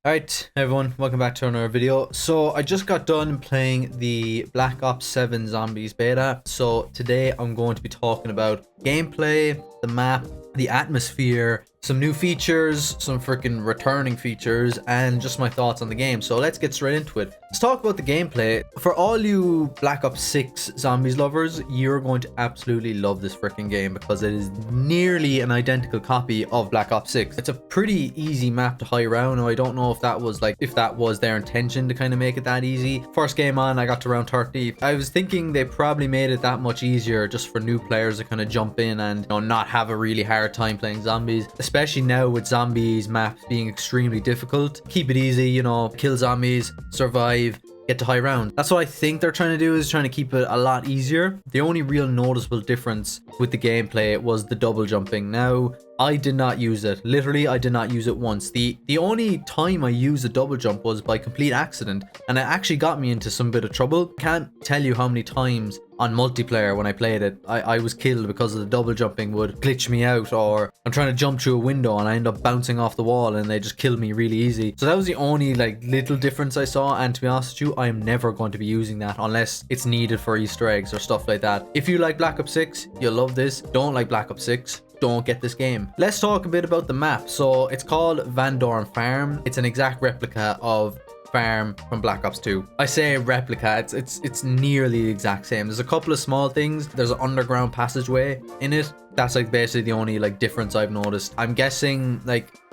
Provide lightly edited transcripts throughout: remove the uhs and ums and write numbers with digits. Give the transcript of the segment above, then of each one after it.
Alright everyone, welcome back to another video. So I just got done playing the Black Ops 7 Zombies beta. So today I'm going to be talking about gameplay, the map, the atmosphere, some new features, some freaking returning features, and just my thoughts on the game. So let's get straight into it. Let's talk about the gameplay. For all you Black Ops 6 Zombies lovers, you're going to absolutely love this freaking game because it is nearly an identical copy of Black Ops 6. It's a pretty easy map to high round. I don't know if that was their intention to kind of make it that easy. First game on, I got to round 30. I was thinking they probably made it that much easier just for new players to kind of jump in and not have a really hard time playing zombies, especially now with zombies maps being extremely difficult. Keep it easy, kill zombies, survive, get to high round. That's what I think they're trying to do, is trying to keep it a lot easier. The only real noticeable difference with the gameplay was the double jumping. Now, I did not use it. Literally, I did not use it once. The only time I used a double jump was by complete accident, and it actually got me into some bit of trouble. Can't tell you how many times on multiplayer when I played it, I was killed because of the double jumping would glitch me out, or I'm trying to jump through a window and I end up bouncing off the wall and they just kill me really easy. So that was the only little difference I saw, and to be honest with you, I am never going to be using that unless it's needed for Easter eggs or stuff like that. If you like Black Ops 6, you'll love this. Don't like Black Ops 6, don't get this game. Let's talk a bit about the map. So it's called Van Dorn Farm. It's an exact replica of Farm from Black Ops 2. I say replica, it's nearly the exact same. There's a couple of small things. There's an underground passageway in it. That's basically the only difference I've noticed. I'm guessing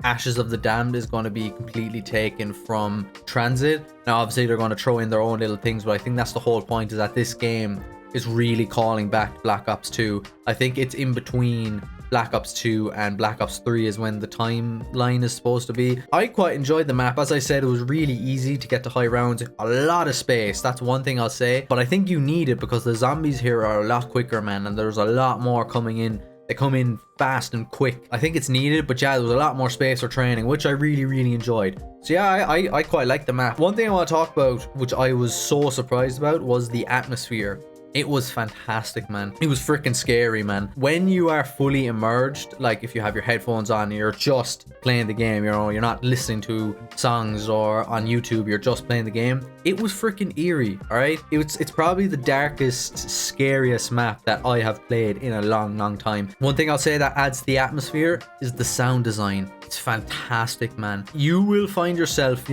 Ashes of the Damned is going to be completely taken from Transit. Now obviously they're going to throw in their own little things, but I think that's the whole point, is that this game is really calling back Black Ops 2. I think it's in between Black Ops 2 and Black Ops 3 is when the timeline is supposed to be. I quite enjoyed the map. As I said, it was really easy to get to high rounds. A lot of space, that's one thing I'll say. But I think you need it because the zombies here are a lot quicker, man, and there's a lot more coming in. They come in fast and quick. I think it's needed, but yeah, there was a lot more space for training, which I really enjoyed. So yeah, I quite like the map. One thing I want to talk about, which I was so surprised about, was the atmosphere. It was fantastic, man. It was freaking scary, man. When you are fully immersed, if you have your headphones on, you're just playing the game, you're not listening to songs or on YouTube, you're just playing the game. It was freaking eerie, all right? It's probably the darkest, scariest map that I have played in a long time. One thing I'll say that adds to the atmosphere is the sound design. It's fantastic, man. You will find yourself,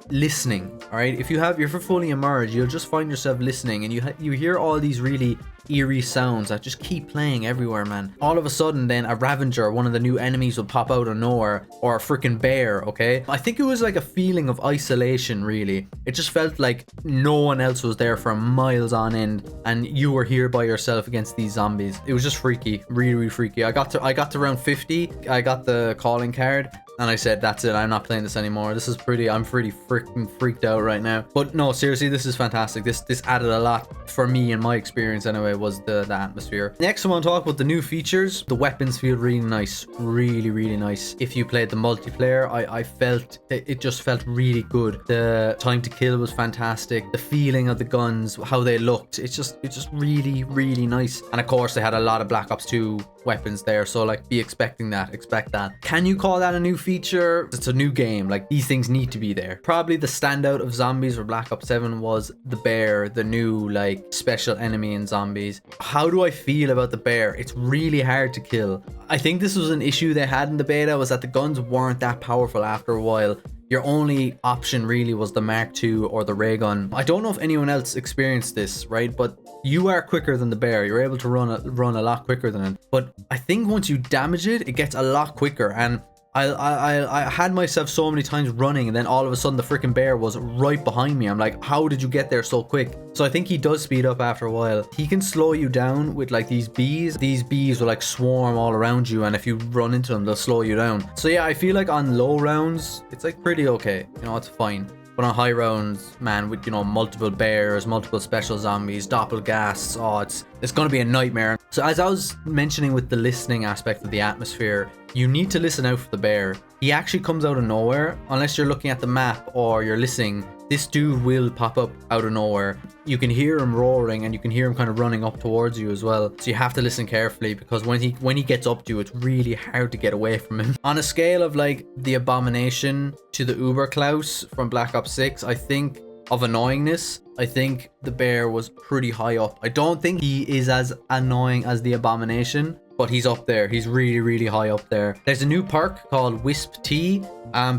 listening, all right? If you're fully immersed, you'll just find yourself listening, and you hear all these really eerie sounds that just keep playing everywhere, man. All of a sudden then a Ravager, one of the new enemies, will pop out of nowhere, or a freaking bear, okay? I think it was a feeling of isolation, really. It just felt like no one else was there for miles on end and you were here by yourself against these zombies. It was just freaky, really freaky. I got to round 50, I got the calling card, and I said, that's it, I'm not playing this anymore. I'm pretty freaking freaked out right now. But no, seriously, this is fantastic. This added a lot for me, in my experience anyway, was the atmosphere. Next, I want to talk about the new features. The weapons feel really nice, really nice. If you played the multiplayer, I felt it just felt really good. The time to kill was fantastic. The feeling of the guns, how they looked, it's just really nice. And of course, they had a lot of Black Ops 2 weapons there, so be expecting that, expect that. Can you call that a new feature? It's a new game. These things need to be there. Probably the standout of zombies for Black Ops 7 was the bear, the new special enemy in zombies. How do I feel about the bear? It's really hard to kill. I think this was an issue they had in the beta, was that the guns weren't that powerful after a while. Your only option really was the Mark II or the ray gun. I don't know if anyone else experienced this, right? But you are quicker than the bear. You're able to run a lot quicker than it. But I think once you damage it, it gets a lot quicker. And I had myself so many times running, and then all of a sudden the freaking bear was right behind me. I'm like, how did you get there so quick? So I think he does speed up after a while. He can slow you down with these bees. These bees will swarm all around you, and if you run into them, they'll slow you down. So yeah, I feel on low rounds, it's pretty okay. It's fine. But on high rounds, man, with multiple bears, multiple special zombies, doppelgasts, oh, it's gonna be a nightmare. So as I was mentioning with the listening aspect of the atmosphere, you need to listen out for the bear. He actually comes out of nowhere. Unless you're looking at the map or you're listening, this dude will pop up out of nowhere. You can hear him roaring and you can hear him kind of running up towards you as well. So you have to listen carefully because when he gets up to you, it's really hard to get away from him. On a scale of like the Abomination to the Uber Klaus from Black Ops 6, I think of annoyingness, I think the bear was pretty high up. I don't think he is as annoying as the Abomination, but he's up there. He's really, really high up there. There's a new perk called Wisp T.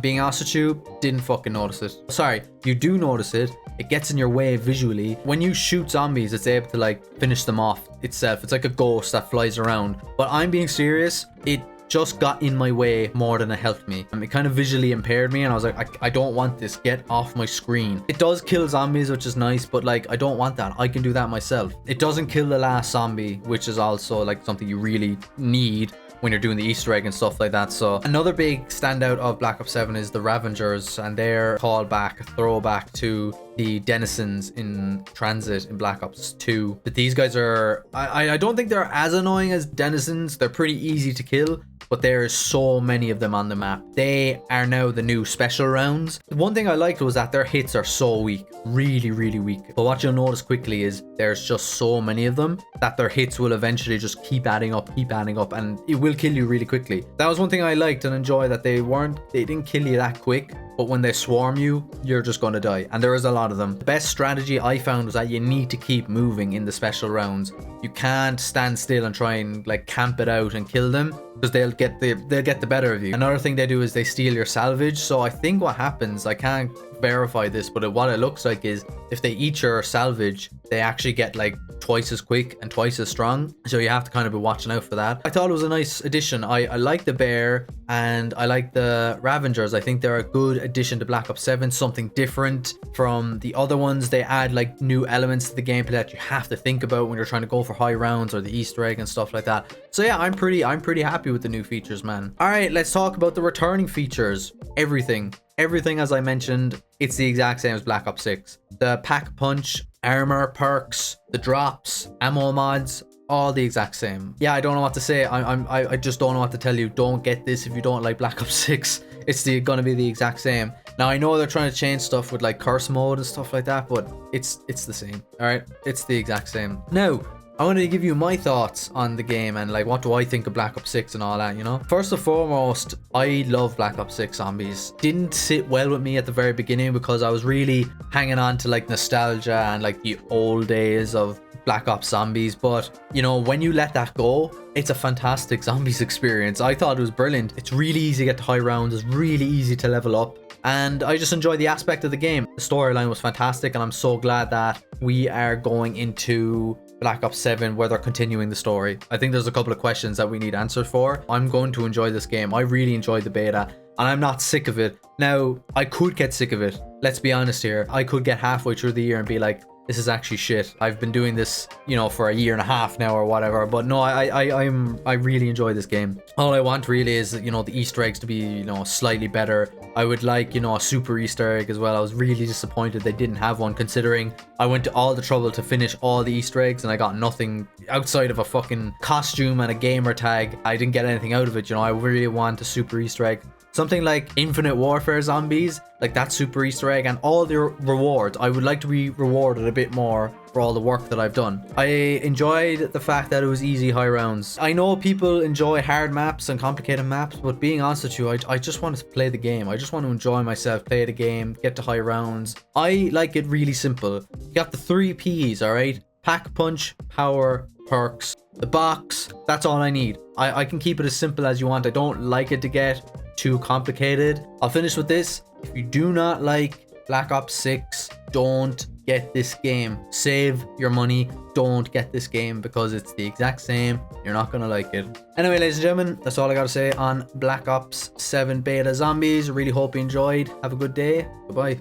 Being honest with you, didn't fucking notice it. Sorry, you do notice it. It gets in your way visually. When you shoot zombies, it's able to like finish them off itself. It's like a ghost that flies around. But I'm being serious. It just got in my way more than it helped me. It kind of visually impaired me and I was like, I don't want this, get off my screen. It does kill zombies, which is nice, but like, I don't want that. I can do that myself. It doesn't kill the last zombie, which is also like something you really need when you're doing the Easter egg and stuff like that. So another big standout of Black Ops 7 is the Ravengers and their callback, throwback to the Denizens in Transit in Black Ops 2. But these guys are, I don't think they're as annoying as Denizens. They're pretty easy to kill, but there's so many of them on the map. They are now the new special rounds. One thing I liked was that their hits are so weak, really, really weak. But what you'll notice quickly is there's just so many of them that their hits will eventually just keep adding up, and it will kill you really quickly. That was one thing I liked and enjoyed, that they didn't kill you that quick. But when they swarm you, you're just going to die. And there is a lot of them. The best strategy I found was that you need to keep moving in the special rounds. You can't stand still and try and like camp it out and kill them, because they'll get the better of you. Another thing they do is they steal your salvage. So I think what happens, I can't verify this, but what it looks like is if they eat your salvage, they actually get like twice as quick and twice as strong. So you have to kind of be watching out for that. I thought it was a nice addition. I like the bear and I like the Ravengers. I think they're a good addition to Black Ops 7, something different from the other ones. They add like new elements to the gameplay that you have to think about when you're trying to go for high rounds or the Easter egg and stuff like that. So yeah, I'm pretty happy with the new features, man. All right, let's talk about the returning features. Everything, as I mentioned, it's the exact same as Black Ops 6. The pack punch, armor, perks, the drops, ammo mods, all the exact same. Yeah, I don't know what to say. I just don't know what to tell you. Don't get this if you don't like Black Ops 6. It's gonna be the exact same. Now I know they're trying to change stuff with like curse mode and stuff like that, but it's the same. All right, it's the exact same. Now I wanted to give you my thoughts on the game and like what do I think of Black Ops 6 and all that, you know? First and foremost, I love Black Ops 6 Zombies. Didn't sit well with me at the very beginning because I was really hanging on to like nostalgia and like the old days of Black Ops Zombies, but you know, when you let that go, it's a fantastic zombies experience. I thought it was brilliant. It's really easy to get to high rounds, it's really easy to level up, and I just enjoy the aspect of the game. The storyline was fantastic and I'm so glad that we are going into Black Ops 7 where they're continuing the story. I think there's a couple of questions that we need answers for. I'm going to enjoy this game. I really enjoyed the beta and I'm not sick of it. Now, I could get sick of it. Let's be honest here. I could get halfway through the year and be like, this is actually shit. I've been doing this, you know, for a year and a half now or whatever. But no, I really enjoy this game. All I want really is, you know, the Easter eggs to be, you know, slightly better. I would like, you know, a super Easter egg as well. I was really disappointed they didn't have one, considering I went to all the trouble to finish all the Easter eggs and I got nothing outside of a fucking costume and a gamer tag. I didn't get anything out of it, you know. I really want a super Easter egg. Something like Infinite Warfare Zombies, like that super Easter egg, and all the rewards. I would like to be rewarded a bit more for all the work that I've done. I enjoyed the fact that it was easy high rounds. I know people enjoy hard maps and complicated maps, but being honest with you, I just wanted to play the game. I just want to enjoy myself, play the game, get to high rounds. I like it really simple. You got the 3 P's, all right? Pack punch, power, perks, the box. That's all I need. I can keep it as simple as you want. I don't like it to get too complicated. I'll finish with this. If you do not like Black Ops 6, don't get this game. Save your money. Don't get this game because it's the exact same. You're not gonna like it. Anyway, ladies and gentlemen, that's all I gotta say on Black Ops 7 Beta Zombies. Really hope you enjoyed. Have a good day. Goodbye.